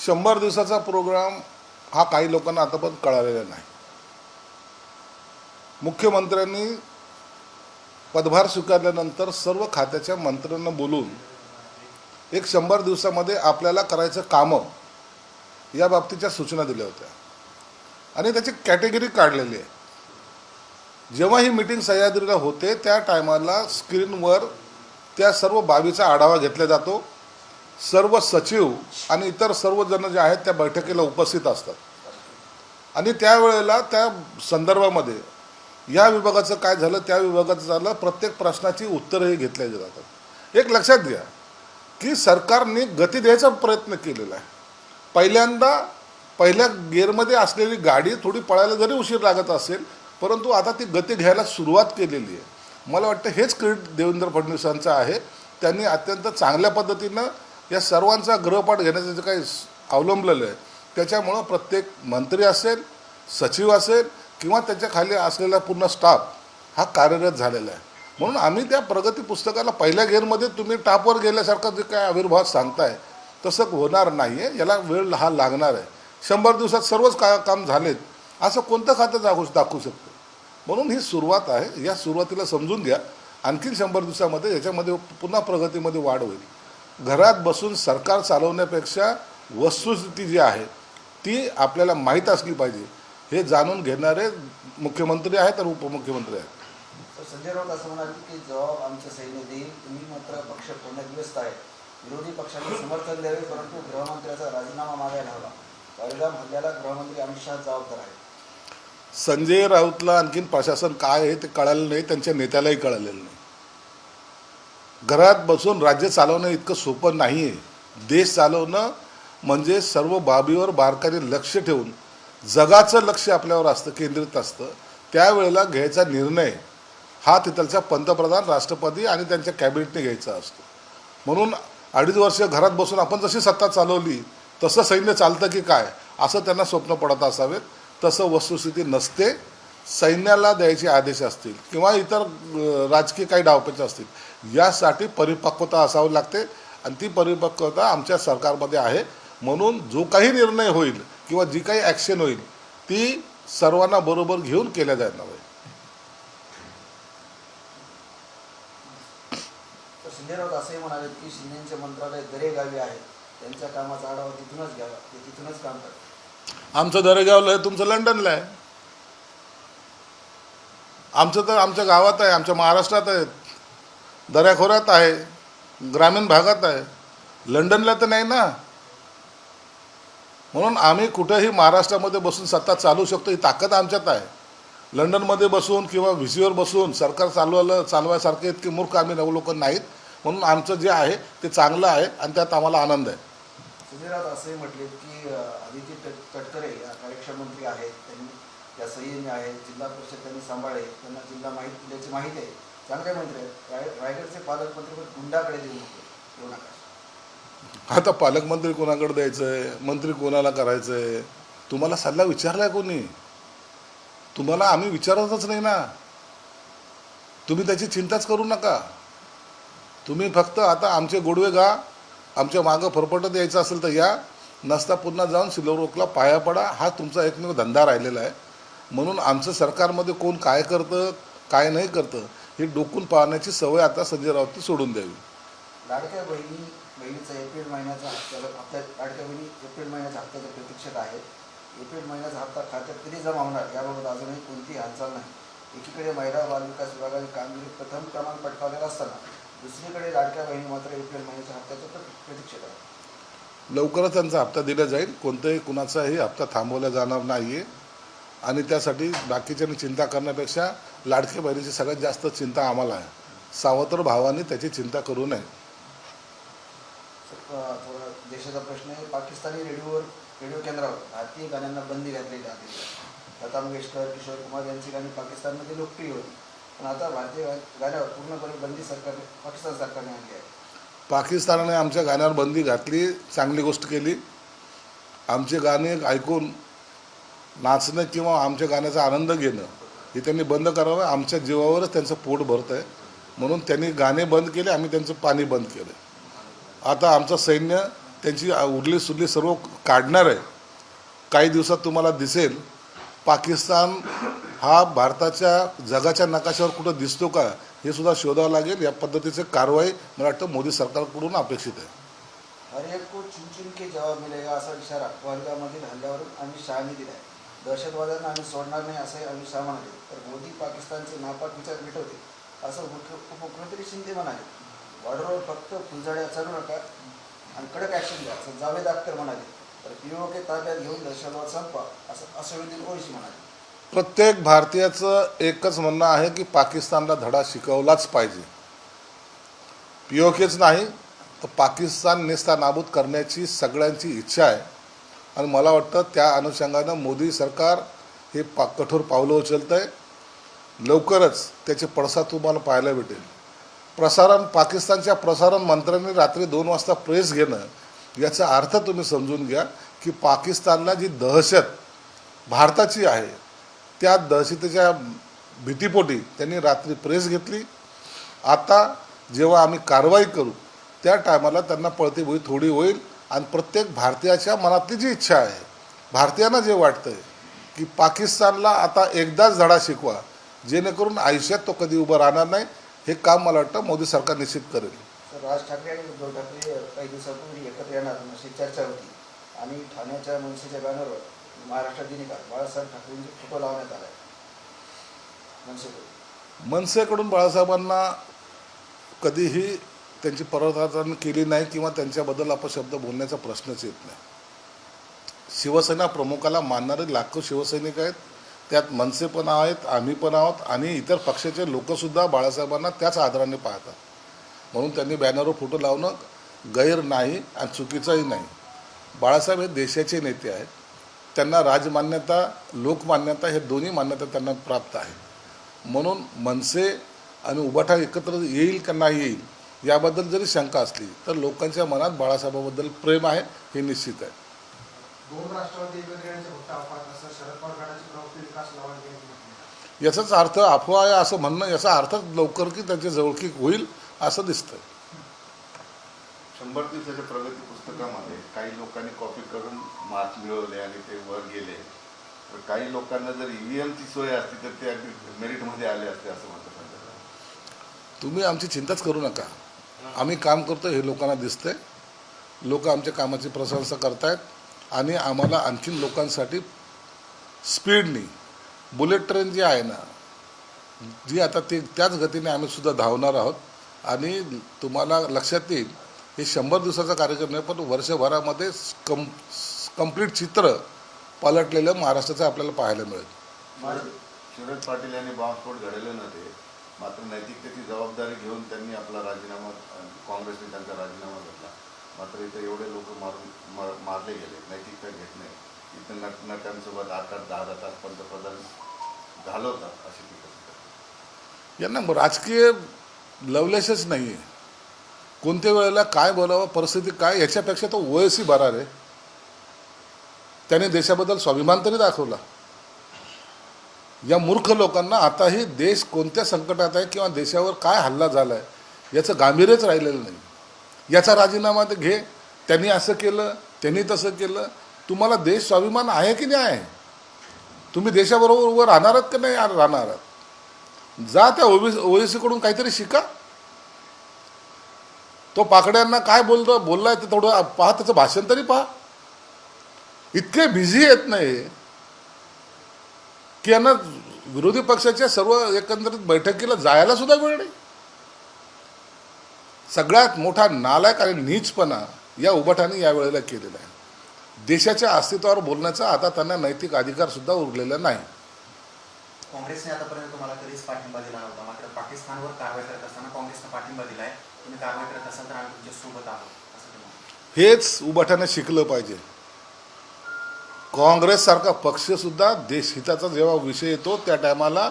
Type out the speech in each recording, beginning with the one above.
100 दिवसाचा प्रोग्राम हा काही लोकांना आता पण कळालेला नाही. मुख्यमंत्र्यांनी पदभार स्वीकारल्यानंतर सर्व खात्याच्या मंत्र्यांना बोलून एक 100 दिवसामध्ये आपल्याला करायचं कामं या बाबतीच्या सूचना दिल्या होत्या आणि त्याची कॅटेगरी काढलेली आहे. जेव्हा ही मीटिंग सह्याद्रीला होते त्या टायमाला स्क्रीनवर त्या सर्व बाबीचा आढावा घेतला जातो. सर्व सचिव आणि इतर सर्वजण जे आहेत त्या बैठकीला उपस्थित असतात आणि त्यावेळेला त्या संदर्भामध्ये या विभागाचं काय झालं, त्या विभागाचं झालं, प्रत्येक प्रश्नाची उत्तरंही घेतली जातात. एक लक्षात घ्या की सरकारने गती द्यायचा प्रयत्न केलेला आहे. पहिल्या गिअरमध्ये असलेली गाडी थोडी पळायला जरी उशीर लागत असेल, परंतु आता ती गती घ्यायला सुरुवात केलेली आहे. मला वाटतं हेच क्रेडिट देवेंद्र फडणवीसांचं आहे. त्यांनी अत्यंत चांगल्या पद्धतीनं या सर्वांचा गृहपाठ घेण्याचं जे काही अवलंबलेलं आहे त्याच्यामुळं प्रत्येक मंत्री असेल, सचिव असेल किंवा त्याच्या खाली असलेला पूर्ण स्टाफ हा कार्यरत झालेला आहे. म्हणून आम्ही त्या प्रगती पुस्तकाला पहिल्या गिअरमध्ये तुम्ही टापवर गेल्यासारखं जे काय आविर्भाव सांगताय तसं होणार नाही आहे. याला वेळ हा लागणार आहे. 100 दिवसात सर्वच काम झालेत असं कोणतं खातं दाखवू शकतं. म्हणून ही सुरुवात आहे. या सुरुवातीला समजून घ्या. आणखीन 100 दिवसामध्ये याच्यामध्ये पुन्हा प्रगतीमध्ये वाढ होईल. घरात बसून सरकार चालवण्यापेक्षा वस्तुस्थिती जी आहे ती आपल्याला माहीत असली पाहिजे. हे जाणून घेणारे मुख्यमंत्री आहेत आणि उपमुख्यमंत्री आहेत. संजय राऊत असं म्हणाले की जबाब आमचं सैन्य देईल, तुम्ही मात्र पक्ष फोडण्यात व्यस्त आहे. विरोधी पक्षाने समर्थन द्यावे, परंतु गृहमंत्र्याचा राजीनामा मागायला हवा. पहलगाम हल्ल्याला गृहमंत्री अमित शहा जबाबदार आहेत. संजय राऊतला आणखीन प्रशासन काय आहे ते कळालं नाही, त्यांच्या नेत्यालाही कळालेलं नाही. घरात बसून राज्य चालवणं इतकं सोपं नाही आहे. देश चालवणं म्हणजे सर्व बाबीवर बारकाईने लक्ष ठेवून जगाचं लक्ष आपल्यावर असतं, केंद्रित असतं. त्यावेळेला घ्यायचा निर्णय हा तिथलच्या पंतप्रधान, राष्ट्रपती आणि त्यांच्या कॅबिनेटने घ्यायचा असतो. म्हणून 2.5 वर्ष घरात बसून आपण जशी सत्ता चालवली तसं सैन्य चालतं की काय असं त्यांना स्वप्न पडत असावेत. तसं वस्तुस्थिती नसते. सैन्याला द्यायचे आदेश असतील किंवा इतर राजकीय काही डावपेच असतील, यासाठी परिपक्वता असावी लागते आणि ती परिपक्वता आमच्या सरकारमध्ये आहे. म्हणून जो काही निर्णय होईल किंवा जी काही ॲक्शन होईल ती सर्वांना बरोबर घेऊन केल्या जाणार आहे. संजय राऊत असंही म्हणाले की शिंदेचे मंत्रालय दरेगावी आहे, त्यांच्या कामाचा आढावा तिथूनच घ्यावा, ते तिथूनच काम करतात. आमचं दरेगावला आहे, तुमचं लंडनला आहे. आमचं तर आमच्या गावात आहे, आमच्या महाराष्ट्रात आहे, दऱ्याखोऱ्यात आहे, ग्रामीण भागात आहे. लंडनला तर नाही ना. म्हणून आम्ही कुठेही महाराष्ट्रामध्ये बसून सत्ता चालवू शकतो, ही ताकद आमच्यात आहे. लंडनमध्ये बसून किंवा व्हीसीवर बसून सरकार चालवायसारखे इतके मूर्ख आम्ही लोक नाहीत. म्हणून आमचं जे आहे ते चांगलं आहे आणि त्यात आम्हाला आनंद आहे. संजय राऊत असंही म्हटले की आदिती तटकरे या कार्यक्षम मंत्री आहेत, त्यांनी या संयमी आहेत, जिल्हा परिषद त्यांनी सांभाळले, त्यांना जिल्हा दिल्याची माहिती आहे, चांगले मंत्री आहेत. रायगडचे पालकमंत्री पण गुंडाकडे देऊ नका. आता पालकमंत्री कोणाकडे द्यायचं आहे, मंत्री कोणाला करायचं आहे, तुम्हाला सल्ला विचारला आहे कोणी? तुम्हाला आम्ही विचारतच नाही ना. तुम्ही त्याची चिंताच करू नका. तुम्ही फक्त आता आमचे गोडवे गा, आमच्या मागं फरफटत यायचं असेल तर या, नसता पुन्हा जाऊन सिल्लोडला पाया पडा. हा तुमचा एकमेव धंदा राहिलेला आहे. म्हणून आमचं सरकारमध्ये कोण काय करतं काय नाही करतं हे डोकून पाहण्याची सवय आता संजय राऊतनी सोडून द्यावी. लाडक्या बहिणीचा एप्रिल महिन्याचा लाडक्या बहिणी एप्रिल महिन्याच्या हप्त्याच्या प्रतीक्षेत आहेत. एप्रिल महिन्याचा हप्ता खात्यात कधी जमा होणार याबाबत अजूनही कोणतीही हालचाल नाही. एकीकडे महिला व बालविकास विभागाने कामगिरी प्रथम क्रमांक पटकावलेला असताना दुसरीकडे लाडक्या बहिणी मात्र एप्रिल महिन्याच्या हप्त्याच्या प्रतीक्षेत आहे. लवकरच त्यांचा हप्ता दिला जाईल. कोणत्याही कुणाचाही हप्ता थांबवला जाणार नाही आहे आणि त्यासाठी बाकीच्यांनी चिंता करण्यापेक्षा लाडक्या बहिणीची सगळ्यात जास्त चिंता आम्हाला आहे. सावत्र भावांनी त्याची चिंता करू नये. थोडा देशाचा प्रश्न आहे. पाकिस्तानी रेडिओ केंद्रावर भारतीय गाण्यांना बंदी घातलेली आहे. लता मंगेशकर, किशोर कुमार यांची गाणी पाकिस्तानमध्ये लोकप्रिय होती, पण आता भारतीय गाण्यावर पूर्णपणे बंदी पाकिस्तान सरकारने आणली आहे. पाकिस्तानाने आमच्या गाण्यावर बंदी घातली, चांगली गोष्ट केली. आमचे गाणे ऐकून नाचणं किंवा आमच्या गाण्याचा आनंद घेणं हे त्यांनी बंद करावं. आमच्या जीवावरच त्यांचं पोट भरतं आहे. म्हणून त्यांनी गाणे बंद केले, आम्ही त्यांचं पाणी बंद केलं. आता आमचं सैन्य त्यांची उरली सुरली सर्व काढणार आहे. काही दिवसात तुम्हाला दिसेल पाकिस्तान हा भारताच्या जगाच्या नकाशावर कुठं दिसतो का हे सुद्धा शोधावं लागेल. या पद्धतीचे कारवाई मला वाटतं मोदी सरकारकडून अपेक्षित आहे. हर एक को चुन चुन के जवाब मिळेगा असा इशारा पहलगाममधील हल्ल्यावरून अमित शहानी दिला आहे. दहशतवाद्यांना आम्ही सोडणार नाही असंही अमित शहा म्हणाले. तर मोदी पाकिस्तानचे नापाक विचार मिटवते असं उपमुख्यमंत्री शिंदे म्हणाले. बॉर्डरवर फक्त फुलझड्या चालू नका आणि कडक ॲक्शन घ्या असं जावेद अख्तर म्हणाले. तर POK ताब्यात घेऊन दहशतवाद संपवा असं असदुद्दीन ओवैसी म्हणाले. प्रत्येक भारतीयाचं एकच म्हणणं आहे की पाकिस्तानला धडा शिकवलाच पाहिजे. POKच नाही तर पाकिस्तान नेस्तानाबूद करण्याची सगळ्यांची इच्छा आहे. आणि मला वाटतं त्या अनुषंगानं मोदी सरकार हे कठोर पावलं उचलतं आहे. लवकरच त्याचे पडसाद तुम्हाला पाहायला भेटेल. पाकिस्तानच्या प्रसारण मंत्र्यांनी रात्री 2 वाजता प्रेस घेणं याचा अर्थ तुम्ही समजून घ्या की पाकिस्तानला जी दहशत भारताची आहे त्या दहशतीच्या भीतीपोटी त्यांनी रात्री प्रेस घेतली. आता जेव्हा आम्ही कारवाई करू त्या टायमाला त्यांना पळती भुई थोडी होईल आणि प्रत्येक भारतीयाच्या मनातली जी इच्छा आहे, भारतीयांना जे वाटतं आहे की पाकिस्तानला आता एकदाच धडा शिकवा जेणेकरून आयुष्यात तो कधी उभं राहणार नाही, हे काम मला वाटतं मोदी सरकार निश्चित करेल. तर राज ठाकरे आणि उद्धव ठाकरे काही दिवसापूर्वी एकत्र येणार अशी चर्चा होती आणि ठाण्याच्या मनसेच्या बॅनरवर महाराष्ट्र दिनिका बाळासाहेब ठाकरेंचे फोटो लावण्यात आला आहे. मनसेकडून बाळासाहेबांना कधीही त्यांची परतआचरण केली नाही किंवा त्यांच्याबद्दल अपशब्द बोलण्याचा प्रश्नच येत नाही. शिवसेना प्रमुखाला मानणारे लाखो शिवसैनिक आहेत. त्यात मनसे पण आहेत, आम्ही पण आहोत आणि इतर पक्षाचे लोकसुद्धा बाळासाहेबांना त्याच आदराने पाहतात. म्हणून त्यांनी बॅनरवर फोटो लावणं गैर नाही आणि चुकीचंही नाही. बाळासाहेब हे देशाचे नेते आहेत. त्यांना राजमान्यता लोकमान्यता हे दोन्ही मान्यता त्यांना प्राप्त आहे. म्हणून मनसे आणि उबाठा एकत्र येईल का नाही येईल याबद्दल जरी शंका असली तर लोकांच्या मनात बाळासाहेबाबद्दल प्रेम आहे हे निश्चित आहे. 2 राष्ट्रवादी एकत्रित फक्त अफवा असं शरद पवार गटाचे प्रवक्ते विकास लावण यांनी याचाच अर्थ अफवा आहे असं म्हणणं याचा अर्थ लवकर की त्यांची जवळकीक होईल असं दिसतंय. 100 दिवसाच्या प्रगती पुस्तकामध्ये काही लोकांनी कॉपी करून मार्क्स मिळवले आणि ते वर गेले. तर काही लोकांना जर EVMची सोय असती तर ते अगदी मेरिटमध्ये आले असते असं म्हणतात. तुम्ही आमची चिंताच करू नका. आम्ही काम करतो हे लोकांना दिसतंय. लोक आमच्या कामाची प्रशंसा करतायत आणि आम्हाला आणखीन लोकांसाठी स्पीडनी बुलेट ट्रेन जी आहे ना जी आता ते त्याच गतीने आम्ही सुद्धा धावणार आहोत. आणि तुम्हाला लक्षात येईल हे 100 दिवसाचा कार्यक्रम नाही पण वर्षभरामध्ये कंप्लीट चित्र पलटलेलं महाराष्ट्राचं आपल्याला पाहायला मिळेल. शरद पाटील यांनी बॉम्बस्फोट घडवले नव्हते, मात्र नैतिकतेची जबाबदारी घेऊन त्यांनी आपला राजीनामा, काँग्रेसने त्यांचा राजीनामा घेतला. मात्र इथं एवढे लोक मारले गेले, नैतिकता घेत नाही. इथं नटनट्यांसोबत 8-10 तास पंतप्रधान घालवतात अशी टीका. यांना राजकीय लवलेशच नाही आहे. कोणत्या वेळेला काय बोलावं, परिस्थिती काय, याच्यापेक्षा तो वयसी बरा रे. त्याने देशाबद्दल स्वाभिमान तरी दाखवला. या मूर्ख लोकांना आताही देश कोणत्या संकटात आहे किंवा देशावर काय हल्ला झाला आहे याचं गांभीर्यच राहिलेलं नाही. याचा राजीनामा ते घे, त्यांनी असं केलं, त्यांनी तसं केलं. तुम्हाला देश स्वाभिमान आहे की नाही आहे? तुम्ही देशाबरोबर उभं राहणार आहात की नाही राहणार आहात? जा त्या ओवेसीकडून काहीतरी शिका. तो पाकड्यांना काय बोललाय ते थोडं पहा, त्याचं भाषण तरी पहा. इतके बिझी येत नाही की यांना विरोधी पक्षाच्या सर्व एकंदरीत बैठकीला जायला सुद्धा वेळ नाही. सगळ्यात मोठा नालायक आणि नीचपणा या उबाठाने या वेळेला केलेला आहे. देशाच्या अस्तित्वावर बोलण्याचा आता त्यांना नैतिक अधिकार सुद्धा उरलेला नाही. काँग्रेसने आतापर्यंत तुम्हाला कधीच पाठिंबा दिला नव्हता, मात्र पाकिस्तानवर कारवाई करत असताना काँग्रेसनं पाठिंबा दिलाय. तुम्ही कारवाई करत असाल तर आम्ही तुमच्या सोबत आहोत असं ते म्हणतात. हेच उबाठाने शिकलं पाहिजे. काँग्रेससारखा पक्षसुद्धा देशहिताचा जेव्हा विषय येतो त्या टायमाला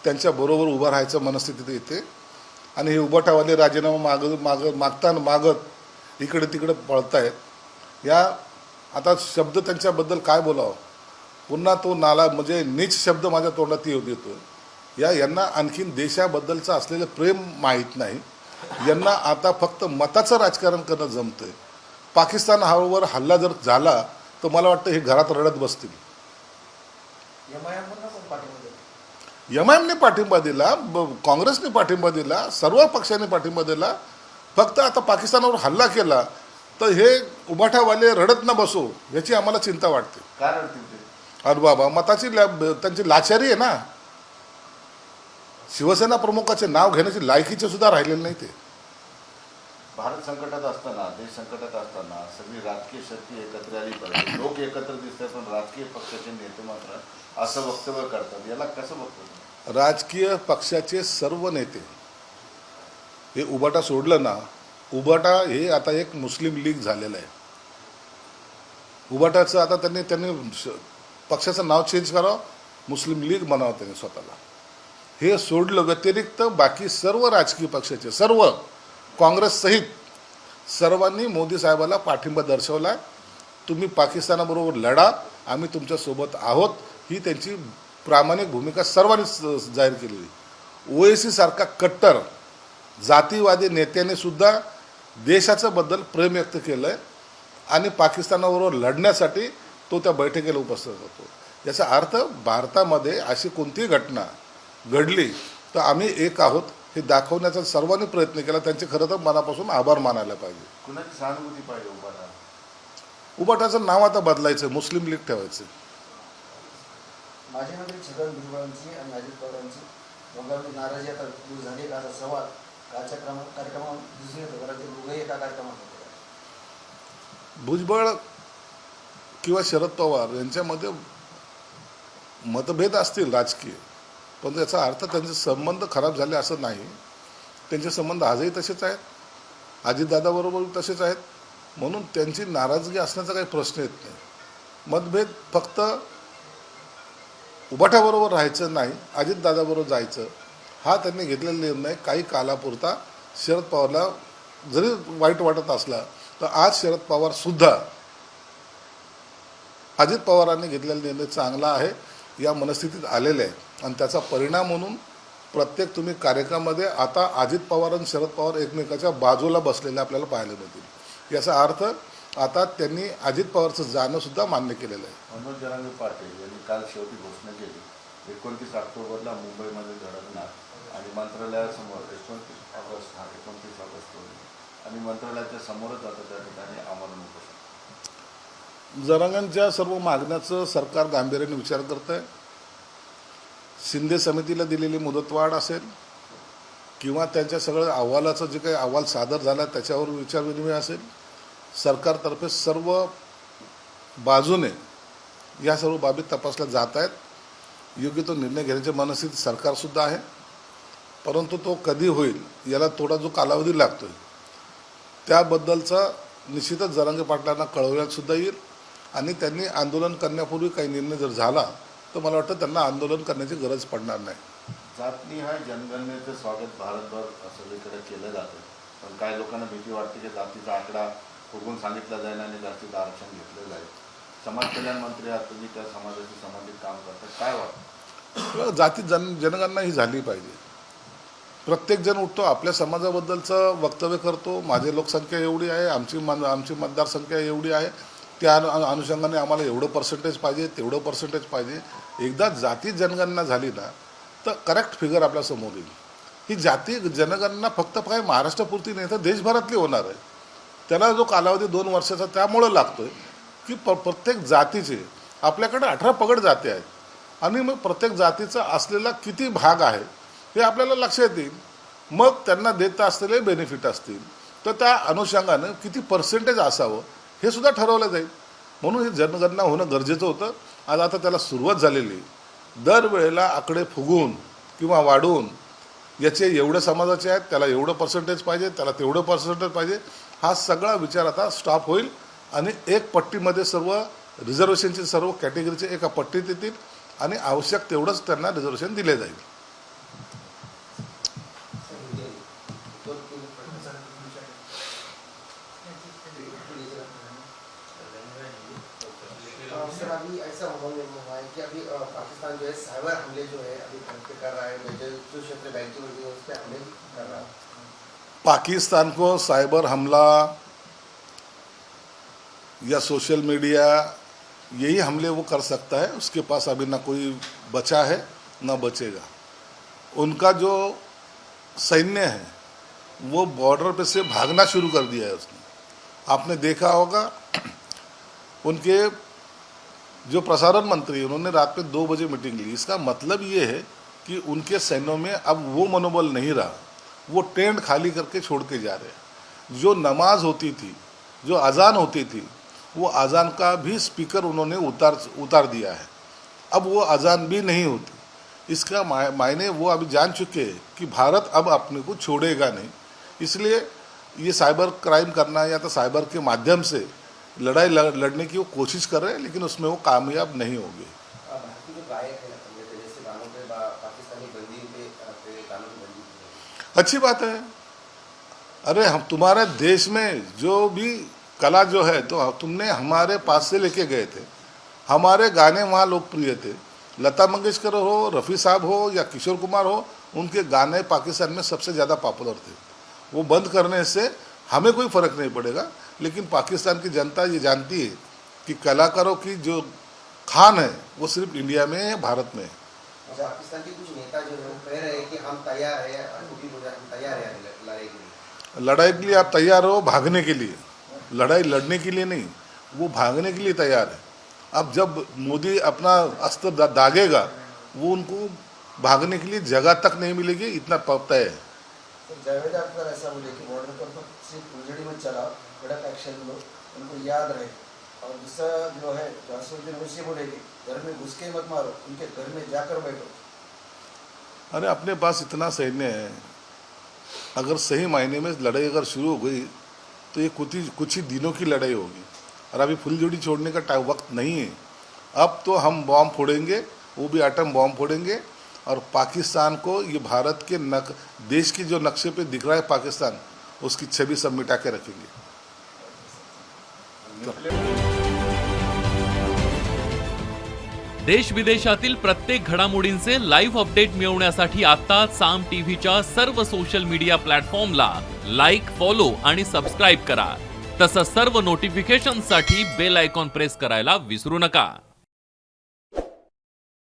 त्यांच्या बरोबर उभं राहायचं मनस्थितीत येते. आणि हे उबाठावाले राजीनामा मागत इकडे तिकडे पळतायत. या आता शब्द त्यांच्याबद्दल काय बोलावं, पुन्हा तो नाला म्हणजे नीच शब्द माझ्या तोंडात येतो. यांना आणखीन देशाबद्दलचं असलेलं प्रेम माहीत नाही. यांना आता फक्त मताचं राजकारण करणं जमतंय. पाकिस्तानावर हल्ला जर झाला तर मला वाटतं हे घरात रडत बसतील. MIM पण पाठिंबा देतो. MIMने पाठिंबा दिला, काँग्रेसने पाठिंबा दिला, सर्व पक्षांनी पाठिंबा दिला. फक्त आता पाकिस्तानावर हल्ला केला तर हे उभाठावाले रडत न बसो याची आम्हाला चिंता वाटते. काय रडतील ते? अरे बाबा, मताची त्यांची लाचारी आहे ना. शिवसेना प्रमुखाचे नाव घेण्याची लायकीचे सुद्धा राहिलेले नाही ते. भारत संकटात असताना, देश संकटात असताना सगळी राजकीय शक्ती एकत्र आली पाहिजे. लोक एकत्र दिसतात पण राजकीय पक्षाचे नेते मात्र असं वक्तव्य करतात. याला कसं बघतो? राजकीय पक्षाचे सर्व नेते हे उबाटा सोडलं ना, उबाटा हे आता एक मुस्लिम लीग झालेलं आहे. उबाटाचं आता त्यांनी पक्षाचं नाव चेंज करावं, मुस्लिम लीग बनावं त्यांनी स्वतःला. हे सोडलं व्यतिरिक्त बाकी सर्व राजकीय पक्षाचे, सर्व काँग्रेससहित सर्वांनी मोदी साहेबाला पाठिंबा दर्शवला. तुम्ही पाकिस्तानाबरोबर लढा, आम्ही तुमच्यासोबत आहोत, ही त्यांची प्रामाणिक भूमिका सर्वांनीच जाहीर केलेली. OAC सारखा कट्टर जातीवादी नेत्याने सुद्धा देशाचं बद्दल प्रेम व्यक्त केलं आहे आणि पाकिस्तानाबरोबर लढण्यासाठी तो त्या बैठकीला उपस्थित होतो. याचा अर्थ भारतामध्ये अशी कोणतीही घटना घडली तर आम्ही एक आहोत हे दाखवण्याचा सर्वांनी प्रयत्न केला. त्यांचे खरं तर मनापासून आभार मानायला पाहिजे. कुणाची सहानुभूती पाहिजे उभाटा? उबाटाचं नाव आता बदलायचं, मुस्लिम लीग ठेवायचं. माजी मंत्री छगन भुजबळांची आणि अजित पवारांची दोघांची नाराजी आता दूर झाली का, असा सवाल कालच्या कार्यक्रमात दिसून येतो. कारण ते दोघंही एका कार्यक्रमात होते. भुजबळ किंवा शरद पवार यांच्यामध्ये मतभेद असतील राजकीय, पण याचा अर्थ त्यांचे संबंध खराब झाले असं नाही. त्यांचे संबंध आजही तसेच आहेत, अजितदादाबरोबर तसेच आहेत. म्हणून त्यांची नाराजगी असण्याचा काही प्रश्न येत नाही. मतभेद फक्त उबाठाबरोबर राहायचं नाही, अजितदादाबरोबर जायचं, हा त्यांनी घेतलेला निर्णय काही कालापुरता शरद पवारला जरी वाईट वाटत असला तर आज शरद पवारसुद्धा अजित पवारांनी घेतलेला निर्णय चांगला आहे या मनस्थितीत आलेले आहे. आणि त्याचा परिणाम म्हणून प्रत्येक तुम्ही कार्यक्रमामध्ये आता अजित पवार आणि शरद पवार एकमेकाच्या बाजूला बसलेले आपल्याला पाहायला मिळतील. याचा अर्थ आता त्यांनी अजित पवारचं जाणंसुद्धा मान्य केलेलं आहे. मनोज जरांगे पाटील यांनी काल शेवटी घोषणा केली 29 ऑक्टोबरला मुंबईमध्ये धडकणार आणि मंत्रालयासमोर 29 ऑगस्ट आणि मंत्रालयाच्या समोरच आता त्या ठिकाणी आमरण उपोषण. जरांगांच्या सर्व मागण्याचं सरकार गांभीर्याने विचार करत आहे. शिंदे समितीला दिलेली मुदतवाढ असेल किंवा त्यांच्या सगळं अहवालाचं जे काही अहवाल सादर झाला त्याच्यावर विचारविनिमय असेल, सरकारतर्फे सर्व बाजूने या सर्व बाबी तपासल्या जात आहेत. योग्य तो निर्णय घेण्याची मनस्थिती सरकारसुद्धा आहे. परंतु तो कधी होईल याला थोडा जो कालावधी लागतोय त्याबद्दलचा निश्चितच जरांगे पाटलांना कळवण्यातसुद्धा येईल. आणि त्यांनी आंदोलन करण्यापूर्वी काही निर्णय जर झाला तर मला वाटतं त्यांना आंदोलन करण्याची गरज पडणार नाही. जातनिहाय जनगणनेचं स्वागत भारतभर सगळीकडे केलं जातं, पण काही लोकांना भीती वाटते की जातीचा आकडा फुगून सांगितला जाईल आणि जास्तीचं आरक्षण घेतलं जाईल. समाज कल्याण मंत्री आहात तुम्ही, त्या समाजाशी संबंधित काम करतात, काय वाटतं? जाती जनगणना ही झाली पाहिजे. प्रत्येक जण उठतो, आपल्या समाजाबद्दलचं वक्तव्य करतो, माझी लोकसंख्या एवढी आहे, आमची मतदारसंख्या एवढी आहे, त्या अनुषंगाने आम्हाला एवढं पर्सेंटेज पाहिजे, तेवढं पर्सेंटेज पाहिजे. एकदा जाती जनगणना झाली ना तर करेक्ट फिगर आपल्यासमोर येईल. ही जाती जनगणना फक्त काय महाराष्ट्रापुरती नाही तर देशभरातली होणार आहे. त्याला जो कालावधी 2 वर्षाचा त्यामुळं लागतो आहे की प्रत्येक जातीचे आपल्याकडे 18 पगड जाती आहेत आणि मग प्रत्येक जातीचा असलेला किती भाग आहे हे आपल्याला लक्षात येईल. मग त्यांना देत असलेले बेनिफिट असतील तर त्या अनुषंगानं किती पर्सेंटेज असावं हे सुद्धा ठरवलं जाईल. म्हणून ही जनगणना होणं गरजेचं होतं. आज आता त्याला सुरुवात झालेली. दरवेळेला आकडे फुगून किंवा वाढवून याचे एवढ्या समाजाचे आहेत त्याला एवढं पर्सेंटेज पाहिजे, त्याला तेवढं पर्सेंटेज पाहिजे, हा सगळा विचार आता स्टॉप होईल आणि एक पट्टीमध्ये सर्व रिझर्वेशनचे सर्व कॅटेगरीचे एका पट्टीत येतील आणि आवश्यक तेवढंच त्यांना रिझर्वेशन दिले जाईल. सर अभी ऐसा माहौल निर्माण हुआ है कि अभी पाकिस्तान जो है साइबर हमले जो है अभी कर रहा है, जो क्षेत्र बैंकिंग है उस पर हमले कर रहा है. पाकिस्तान को साइबर हमला या सोशल मीडिया, यही हमले वो कर सकता है। उसके पास अभी ना कोई बचा है ना बचेगा। उनका जो सैन्य है वो बॉर्डर पे से भागना शुरू कर दिया है उसने। आपने देखा होगा उनके जो प्रसारण मंत्री, उन्होंने रात में 2 बजे मीटिंग ली। इसका मतलब ये है कि उनके सैन्यों में अब वो मनोबल नहीं रहा, वो टेंट खाली करके छोड़ के जा रहे हैं। जो नमाज होती थी, जो अजान होती थी, वो अजान का भी स्पीकर उन्होंने उतार दिया है। अब वो अजान भी नहीं होती। इसका मायने वो अभी जान चुके हैं कि भारत अब अपने को छोड़ेगा नहीं। इसलिए ये साइबर क्राइम करना या तो साइबर के माध्यम से लड़ाई लड़ने की वो कोशिश कर रहे हैं, लेकिन उसमें वो कामयाब नहीं होंगे। भारतीय जो गायक है जैसे गानों पे पाकिस्तानी बंदी पे गानों की बंदी की है। अच्छी बात है। अरे हम तुम्हारे देश में जो भी कला जो है, तो तुमने हमारे पास से लेके गए थे। हमारे गाने वहाँ लोकप्रिय थे। लता मंगेशकर हो, रफ़ी साहब हो या किशोर कुमार हो, उनके गाने पाकिस्तान में सबसे ज़्यादा पॉपुलर थे। वो बंद करने से हमें कोई फ़र्क नहीं पड़ेगा, लेकिन पाकिस्तान की जनता ये जानती है कि कलाकारों की जो खान है वो सिर्फ इंडिया में है, भारत में है। पाकिस्तान के कुछ नेता जो है वो कह रहे हैं कि हम तैयार हैं, हम तैयार हैं लड़ाई के लिए। लड़ाई के लिए आप तैयार हो, भागने के लिए। लड़ाई लड़ने के लिए नहीं, वो भागने के लिए तैयार है। अब जब मोदी अपना अस्त्र दागेगा, वो उनको भागने के लिए जगह तक नहीं मिलेगी, इतना तय है। तो जावेद अख्तर ऐसा बोले कि बॉर्डर पर तो सिर्फ फुलझड़ी में चला, कड़क एक्शन लो, उनको याद रहे। और दूसरा जो है जासूद्दीन ओवैसी बोले कि घर में घुस के मत मारो, उनके घर में जाकर बैठो। अरे अपने पास इतना सैन्य है, अगर सही मायने में लड़ाई अगर शुरू हो गई तो ये कुछ ही दिनों की लड़ाई होगी। और अभी फुलझड़ी छोड़ने का वक्त नहीं है। अब तो हम बॉम्ब फोड़ेंगे, वो भी एटम बॉम्ब फोड़ेंगे, और पाकिस्तान को, ये भारत के देश की जो नक्शे पे दिख रहा है पाकिस्तान, उसकी छवि सब मिटा के रखेंगे। देश विदेशातील प्रत्येक घडामोडींचे लाईव्ह अपडेट मिळवण्यासाठी आता साम टीव्हीच्या सर्व सोशल मीडिया प्लॅटफॉर्मला लाईक, फॉलो आणि सबस्क्राईब करा। तसंच सर्व नोटिफिकेशनसाठी बेल आयकॉन प्रेस करायला विसरू नका।